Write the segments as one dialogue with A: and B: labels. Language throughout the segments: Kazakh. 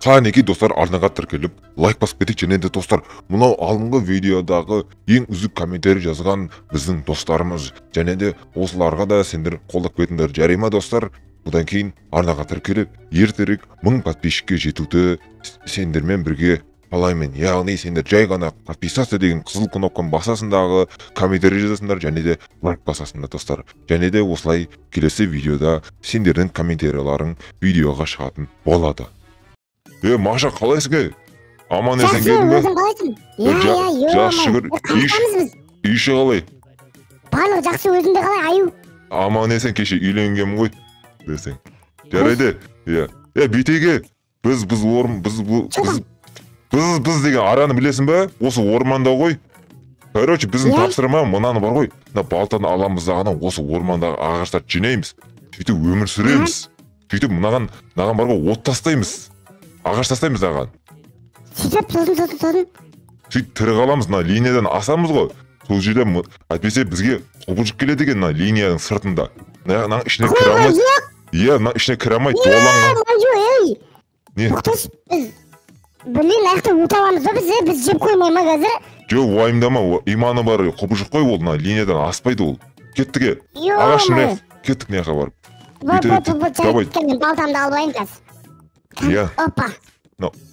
A: Қанеки достар, арнаға тіркеліп, лайк басып кетейік. Және де достар, мынау алдыңғы видеодағы ең үздік комментарий жазған біздің достарымыз. Және де осыларға да сендер қолдап кетіңдер, жарай ма достар? Бұдан кейін арнаға тіркеліп, ертерек 1000 подписчикке жетуді сендермен бірге қалаймын. Яғни сендер жай ғана подписаться деген қызыл кнопканы басасындағы, комментарий жазасыңдар, және де лайк басасыңдар достар. Және де осылай келесі видеода сендердің комментарийларың видеоға шығатын болады. Маша, қалайсың? Аман есен келдің бе?
B: Жақсы, өзің қалайсың?
A: Жақсы шүкір. Үй іші қалай?
B: Барлығы жақсы, өзіңде қалай, аю?
A: Аман есен, кеше үйленгенмін ғой. Десең. Жарайды. Бетеге, біз деген араны білесің бе? Осы орманда ғой. Короче, біздің тапсырма мынаны бар ғой. Балтаны аламыз дағынан осы ормандағы ағаштарды жинаймыз. Сөйтіп өмір сүреміз. Сөйтіп мынаған бар ғой, от тастаймыз. Ағаш тастаймыз аған.
B: Сөйтіп, сосын.
A: Сөйтіп тірі қаламыз, линиядан асамыз ғой. Сол жерде әйтпесе бізге құбылжық келеді екен линияның сыртында. Мына ішіне кіре алмайды. Мына ішіне кіре алмайды, дуаланған. Не?
B: Тоқташ, біз білін аяқты өте аламыз ба біз жеп қоймай ма қазір?
A: Жоқ, уайымдама, иманы бар құбылжық қой ол, линиядан аспайды ол. Кеттіге, ағаш міне, кеттік неға барып.
B: Балтамды албайым қазір. Опа.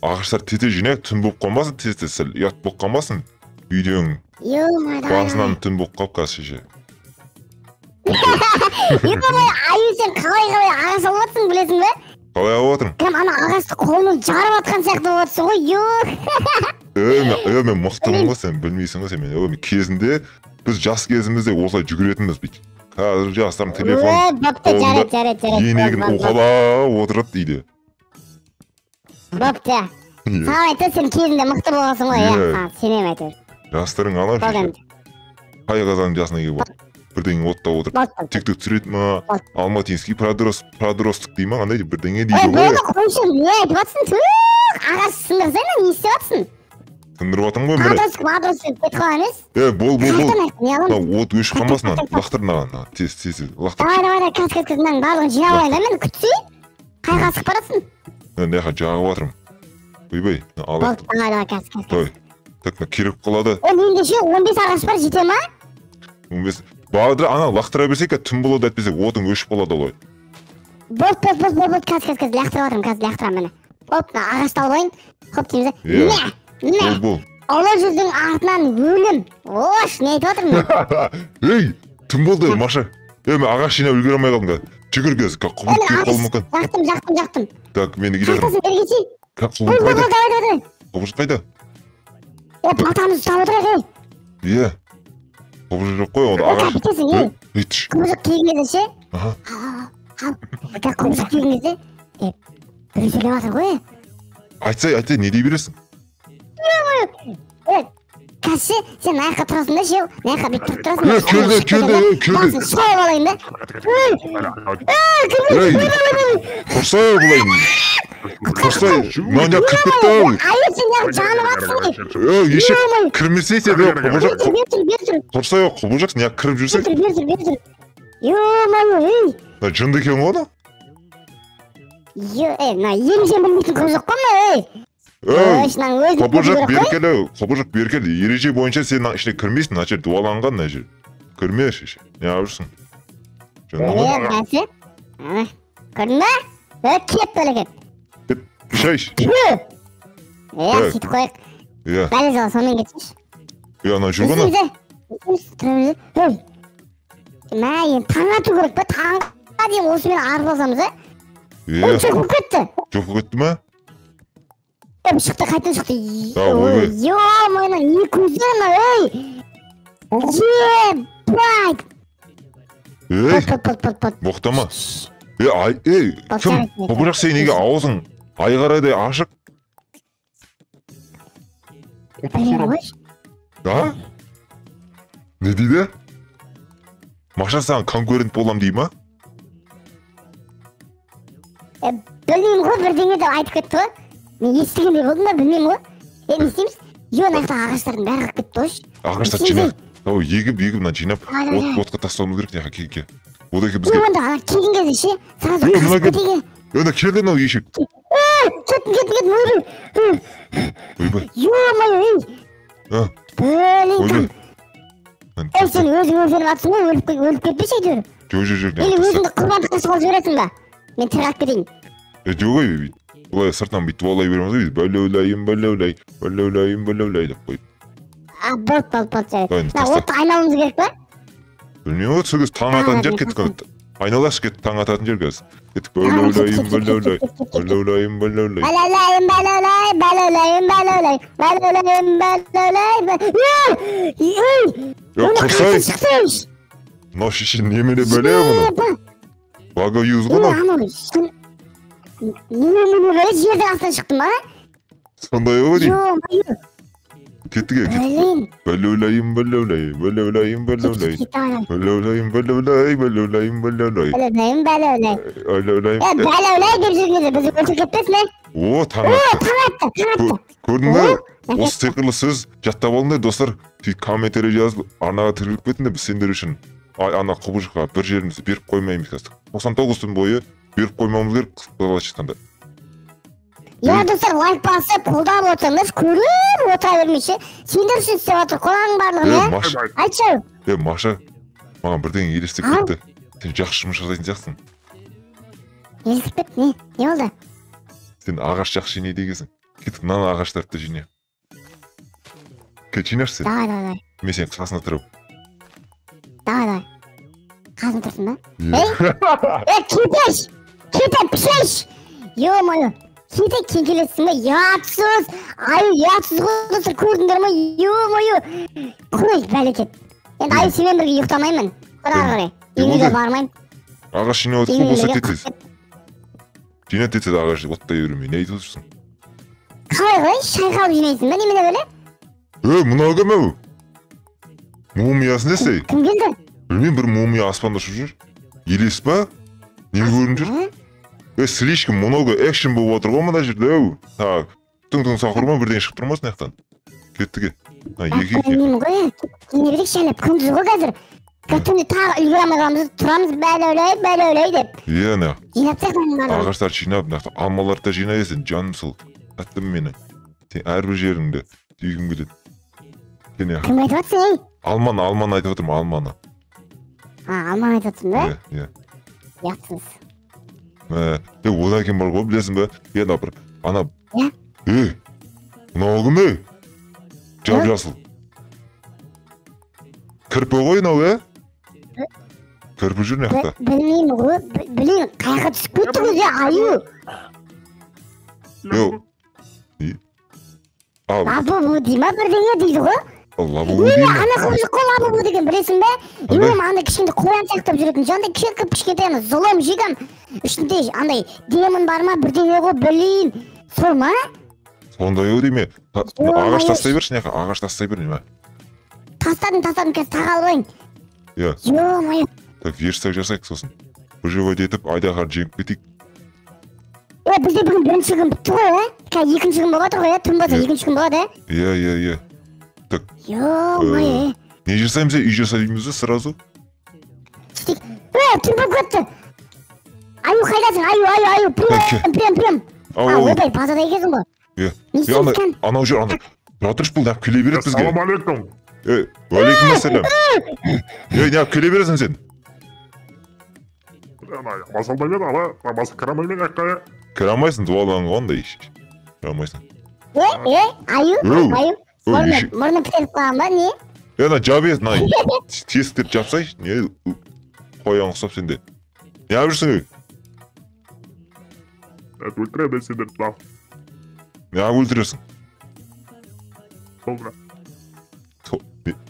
A: Ағаштар тете жинайық, түн болып қалмасын, тез сәл ұят болып қалмасын. Үйден басынан түн болып қалып қазір шеше.
B: Аю, сен қалай ағаш алып атсың, білесің бе?
A: Қалай алып атырым?
B: Ана ағашты қолмен жарып атқан сияқты болып атсың ғой,
A: мен мықтымын ғой, сен білмейсің ғой, мен кезінде біз жас кезімізде осылай жүгіретінбіз бейт. Қазір жастардың телефон қолында енегін уқалап отырып дейді.
B: Бопты. Саған айтты, сен кезінде мықты болғансың ғой, сенем айтыр.
A: Жастарың алам шеше. Қай қазаның жасына келіп отыр. Бірдеңе отта отырып. Тектік түсірет ма? Алматинский продростық дей ма? Қандай бірдеңе дейді ғой.
B: Қойшы, не айтып атсың? Ағаш сындырсайна, не істеп атсың?
A: Сындырып атың ғой, міне.
B: Мадросып кетіп қалған емес?
A: Бол. От өшіп қалмасын, лақтыр мынаған. Тез, лақтыр.
B: Давай, кәс, мынаның барлығын жинап алайын да, мен күтсей? Қайға асық барасың?
A: Неға жағып атырым. Ойбай, алып.
B: Кәс.
A: Той, так керек қалады.
B: Ендеше 15 ағаш бар, жете ма?
A: 15. Бағдыр, ана лақтыра берсек, түн болады әтпесе, отың өшіп қалады олай.
B: Бол, кәс, лақтырып атырым, кәс, лақтырам мені. Оп, ағашты алайын, хоп дейміз.
A: Бол.
B: Олы жүздің артынан өлім. Ош, не айтып атырмын?
A: Ей, түн болды, Маша. Мен ағаш жинап үлгере алмай қалдым. Жүгір кез, құбылып кеп қалуы мүмкін.
B: Жақтым.
A: Так, мені келе жатырмын.
B: Қайтасың, бері кетейін.
A: Құбылжық қайда?
B: Балтамызды ұстап отырайық,
A: Құбылжық жоқ қой, оны ағаш.
B: Құбылжық келген кезде ше? Құбылжық келген кезде, бір сөйлеп атыр ғой.
A: Айтсай, не дей бересің?
B: Кәсі, сен аяққа тұрасың да ше, аяққа бет тұрып тұрасың.
A: Келді.
B: Басын шойып алайын да.
A: Құрсай бұлайын. Құрсай, маңда кіріп кетті ау.
B: Айы, сен яғы жанып атсың.
A: Ешек кірмесе сен құбылжақ. Құрсай, құбылжақ, не кіріп жүрсің?
B: Бертір. Ей.
A: Жынды екен ғой да?
B: Емсен білмейтін құбылжақ қой ма, ей.
A: Құбылжық беркелі, ереже бойынша сен ішіне кірмейсің, мына жер дуаланған, мына жер. Кірме шеше, не абырсың?
B: Бәсі? Көрдің ба? Кеп бөлі кеп.
A: Шайш.
B: Сөйтіп қойық. Бәлі зала сонымен кетсіш.
A: Ана жүргіні?
B: Таң ату керек па? Таңға дейін осымен арбалсамыз, жоқ болып кетті.
A: Жоқ болып кетті ма?
B: Шықты, қайтын шықты.
A: Ойбай.
B: Не көздерін, Жеп! Пот.
A: Боқтама. Кім? Құбылжақ сен неге аузың айғарайдай ашық? Не дейді? Маша саған конкурент болам дей ма?
B: Білмеймін ғой, бірдеңе деп айтып кетті ғой. Мен естігенде болдым ба, білмеймін ғой. Не істейміз? Ағаштардың бәрі кетті ғой.
A: Ағаштар жинап. Егіп мына жинап, отқа тастауымыз керек неға кеке. Одаки бізге.
B: Келген кезде ше, сразу қасып кетеге.
A: Келді ешек.
B: Чөт
A: Ойбай.
B: Ё-моё,
A: А,
B: блин.
A: ойбай.
B: Сен өзің өлсеніп атсың ғой, өліп кетпеші әйтеуір.
A: Жоқ.
B: Или өзіңді құрбандыққа салып жібересің ба? Мен тірі кетейін.
A: Жоқ ой, олай сыртынан бүйтіп олай береміз ғой, бәлеулайым деп қойып.
B: Болды, жарайды.
A: Дайын,
B: Мына отты айналуымыз керек па?
A: Білмеймін ғой, сөз таң ататын жер кеттік. Айналасы кетіп таң ататын жер қазір. Кеттік бәлеулайым. Құрсай! Мынау шешен немене бәле мұны? Бага юз ғой мынау.
B: Немене бәле жерден астан шықтым ба?
A: Сондай ғой деймін.
B: Ё-моё.
A: Кеттік
B: Блин.
A: бәлеулайым.
B: Бәлеулай деп жүргенде бізді өлтіріп кетпесін, ә?
A: О, таң атты.
B: Таң атты.
A: Көрдің бе? Осы секілді сөз жаттап алыңдар достар. Комментарий жазып, арнаға тіркеліп кетіңдер, біз сендер үшін ана құбыжыққа бір жерімізді беріп қоймаймыз қазір. 99 түн бойы беріп қоймамыз керек, қысқаға шыққанда.
B: Я достар, лайк басып, қолдап отырыңыз, көріп отыра бермейші. Сендер үшін істеп отыр, қоланың барлығын, ә? Айтшы.
A: Маша, маған бірдеңе елестеп кетті. Сен жақсы жұмыс жасайтын сияқтысың.
B: Елестеп кетті, не болды?
A: Сен ағаш жақсы жинайды екенсің. Кеттік, мынаны ағаштарды жинайық. Кет, жинаршы сен.
B: Давай.
A: Мен сен қасына тұрып.
B: Давай. Қасына тұрсын ба? Кетіп, пішеш! Ё-моё. Кетіп кен келесің ба? Ятсыз! Аю, ятсыз ғой достар, көрдіңдер ма? Ё-моё. Қой, бәлекет. Енді аю сенен бірге ұйықтамаймын. Қарай. Үйге бармайым.
A: Ағаш жинап отыр ғой, болса тетіз. Жинап тетіз ағаш, оттай өрімей. Не айтып отырсың?
B: Қалай, шайқалып жинайсың ба? Немене бөлі?
A: Мынау кім әу? Мумиясын десей?
B: Кім келді?
A: Білмеймін, бір мумия аспанда ұшып жүр. Елес па? Не көрініп жүр? Слишком много экшен болып отыр ғой мына жерде, әу. Так, түң сақырма бірден шығып тұрмасын яқтан. Кеттіге.
B: Білмеймін ғой, кене берек шәліп, күндіз ғой қазір. Түнде тағы үлгер амағамыз, тұрамыз бәлеулай деп.
A: Не.
B: Жинапсақ мәнің барлығы.
A: Ағаштар жинап, алмаларды да жинайсың, жаным сұл. Әттім мені. Сен әрбір жеріңді түйгім келеді.
B: Кім айтып атсың, ей?
A: Алманы айтып отырмын, алманы.
B: Алманы айтып атсың ба?
A: Иә.
B: Яқсыз.
A: Одан кейін бар ғой, білесің бе? Бір, ана...
B: Иә?
A: Мынау кім, ей? Жап-жасыл. Кірпі ғой, мынау, ә? Кірпі жүр не қақта?
B: Білмеймін ғой, білеймін, қайға түсіп кетті ғой, аю. Лабу дей ма бірдеңе дейді ғой?
A: Лабу дей ма?
B: Ана құбыжық қой лабу деген, білесің бе? Анда кішкенде қоян сияқтап жүретін, жанда кішкентай ана зұлым жигам. Үшінде андай демон бар ма, бірдеңе ғой, білейін. Сол ма?
A: Сондай ау дейме? Ағаш тастай берші, неқа, ағаш тастай бер, неме?
B: Тастадым, қазір тағалы қойын.
A: Иә.
B: Ё-моё.
A: Так, версак жасайық сосын. Выживать етіп, айдағар жеңіп кетейік.
B: Бізде бүгін бірінші күн бітті ғой, ә? Екінші күн болады ғой, түн болса екінші күн болады, ә?
A: Иә. Так.
B: Ё-моё.
A: Не жасаймыз, үй жасаймыз, сразу?
B: Түн болып кетті. Аю, қайдасың? Аю, прям. Ойбай, базада екенсің ғой.
A: Иә. Анау жүр, жатырш бұл, нәп келе береді бізге.
C: Ассалам алейкум.
A: Алейкум ассалам. Нәп келе бересің сен?
C: Басалдай бер, ала, басы кірамай мен әққая.
A: Кірамайсың, дуалан қондай еш. Кірамайсың.
B: Аю. Мұрны пітеліп қалған ба, не?
A: Ана жап ет, тесіктерді жапсай, не қоян ұқсап сенде. Не ап жүрсің,
C: Өлтіреді сендер, лав.
A: не ап өлтіресің?
C: Солға.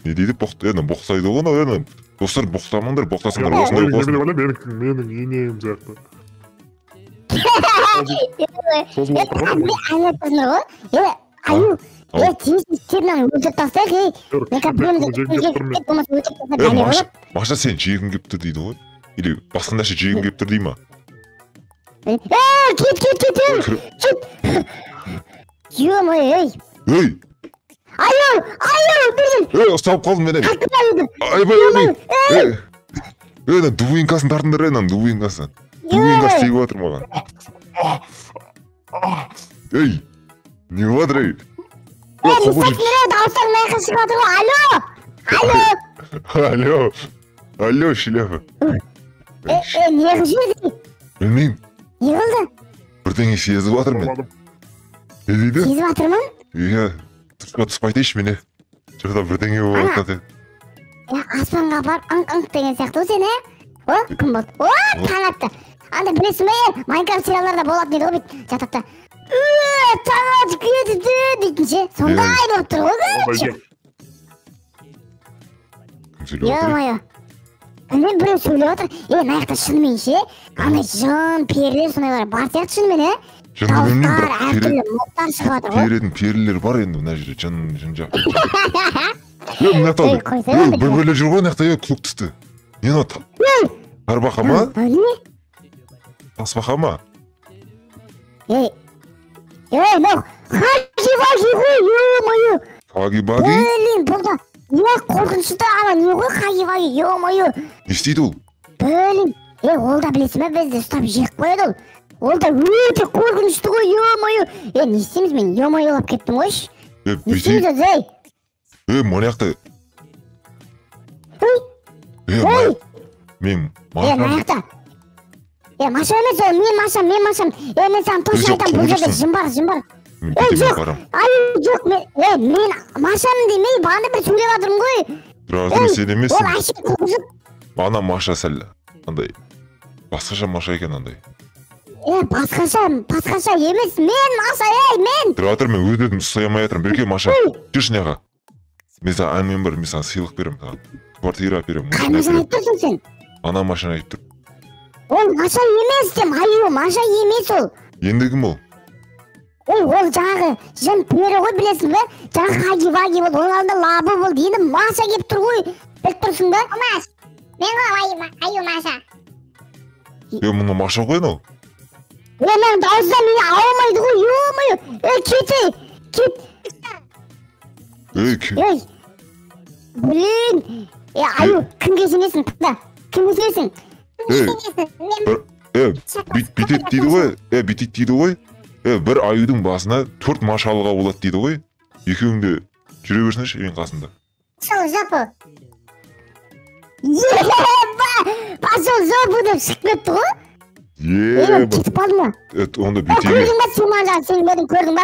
A: Не дейді боқтайды ғой, достар боқтамаңдар, боқтасыңдар, осындай болсын.
C: Менің енеем сияқты. Созылып
B: отырған. Аю, тезін өлтіріп тастайық, ей.
A: Маша, сен жегім кеп тұр дейді ғой? Или басқа нәрсе жегім кеп тұр дей ма?
B: Кет. Ё-моё, ей.
A: Ей!
B: Аю, бірден.
A: Ұстап қалдым мен.
B: Айбай.
A: Дуинкасын тартыңдар, дуинкасын. Дуинкасы тегіп отыр маған. Ей, не болады ей.
B: Мисакмире дауыстарың маяққа шығып жатыр ғой. Алло.
A: Алло, шляпа.
B: Не қылып жібердің?
A: Білмеймін.
B: Не қылды?
A: Бірдеңе сезіп жатырмын мен. Не дейді?
B: Сезіп жатырмын?
A: Иә, түспай айтайыншы мені. Жұрда бірдеңе болып жатады.
B: Аспанға барып ыңқ деген сияқты ғой сен, О, кім болды? О, таң атты. Анда білесің бе, Майнкрафт сериалдарда болады дейді ғой бүйтіп жатады. Таң атып кетті дейтін ше. Сондай болып тұр ғой. Ё-моё. Мен біреу сөйлеп отыр. Мына жақта шынымен ше, андай жын, перілер сондайлар бар сияқты шынымен, дауыстар, әртүрлі моттар шығып жатыр ғой.
A: Перетін перілер бар енді мына жерде, жын жақ. Мына жақта бір-бірлер жүр ғой мына жақта, көк түсті. Не ол? Тарбақа ма? Тасбақа ма?
B: Мынау хаги-ваги ғой, ё-моё.
A: Хаги-ваги?
B: Блин, бұлда не қорқынышты ана не ғой хаги-ваги, ё-моё.
A: Не істейді ол?
B: Блин, ол да білесің бе, бізді ұстап жек қояды ол. Ол да өте қорқынышты ғой, ё-моё. Не істейміз, мен ё-моё лап кеттім қойшы. Не істейміз өзі,
A: мына жақта. Мен
B: мына жақта. Маша емес ол, мен Машам. Мен саған точно айтам, бұл жерде жын бар. Жоқ, жоқ, мен Машам демей, бағанда бір сөйлеп жатырмын ғой.
A: Разы сен емессің.
B: Ол әшіп қоқызып.
A: Ана Маша сәл, андай, басқаша Маша екен андай.
B: Басқаша емес, мен Маша, мен.
A: Тұра тұр, мен өз-өзім ұстай алмай жатырмын. Берке Маша, жүрші неға. Мен саған әңгімем бар, мен саған сыйлық беремін саған. Квартира беремін.
B: Қай Машаны айтып тұрсың сен?
A: Ана Машаны айтып тұр.
B: Ол Маша емес дем, Маша емес ол.
A: Енді кім ол?
B: Ол жаңағы жын пері ғой, білесің бе? Жаңағы хаги-ваги болды, оның алдында лабы болды. Енді Маша кеп тұр ғой, біліп тұрсың ба? Маш, мен ғой аю Маша.
A: Мұны Маша қойын ол?
B: Мен дауызда мені ауылмайды ғой, ё-моё. Кет. Блин, аю, кімге сенесің, тықта? Кімге сенесің?
A: Бүйтет дейді ғой. Бір аюдың басына 4 Маша алуға болады дейді ғой. Екеуің де жүре берсінші ең қасында.
B: Пошел в жопу. Пошел в жопу деп шығып кетті ғой. Кетіп қалды ма?
A: Онда бүйтеге.
B: Көрдің ба сен маған сен көрдің ба?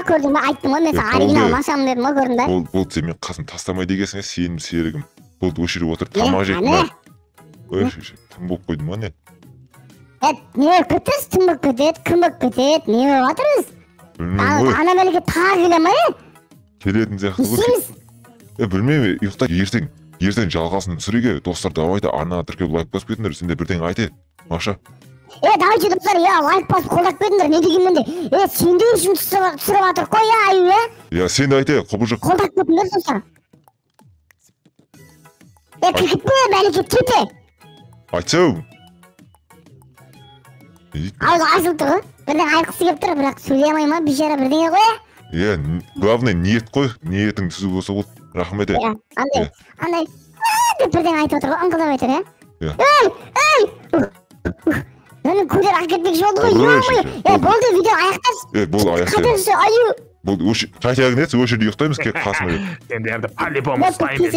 B: Айттым ғой, мен саған оригинал Машамын дедім ғой, көрдің ба?
A: Болды, сен мен қасым тастамай дегенсің, сенім серігім. Болды, өшіріп отыр, тамақ жейді. Тым болып қойды ма не?
B: Не болып кетесіз, тым болып кетеді, кім болып кетеді, не болып жатырыз?
A: Білмеймін ғой.
B: Ана бәлеге тағы келе ма,
A: Келетін сияқты ғой.
B: Несеміз?
A: Білмеймін, ұйықта ертең жалғасын сүреге, достар давайте арнаға тіркеп лайк басып кетіңдер, сенде бірдеңе айты, Маша.
B: Давайте достар, лайк басып қолдап кетіңдер, не дегенмен де, сенде үшін түсіріп жатыр қой, аю,
A: сен де айты, құбылжық.
B: Қолдап кетіңдер, достар. Кекетпе, бәлекет кете.
A: Айтсау.
B: Ауызы ашылып тұр ғой, бірден айқысы кеп тұр, бірақ сөйлей алмай ма, бейшара бірдеңе қой.
A: Главное, ниет қой, ниетің түсі болса болды, рахмет.
B: Андай, деп бірден айтып отыр ғой, ыңқылдап айтыр, Мен көдер әкетпекші болды ғой, ё-моё. Болды, видео аяқтас.
A: Болды, аяқтас.
B: Қадыршы, аю.
A: Болды, қайтағын етсі, өшірді ұйықтаймыз, кек қасыма.
C: Сендерді по-любому ұстаймын.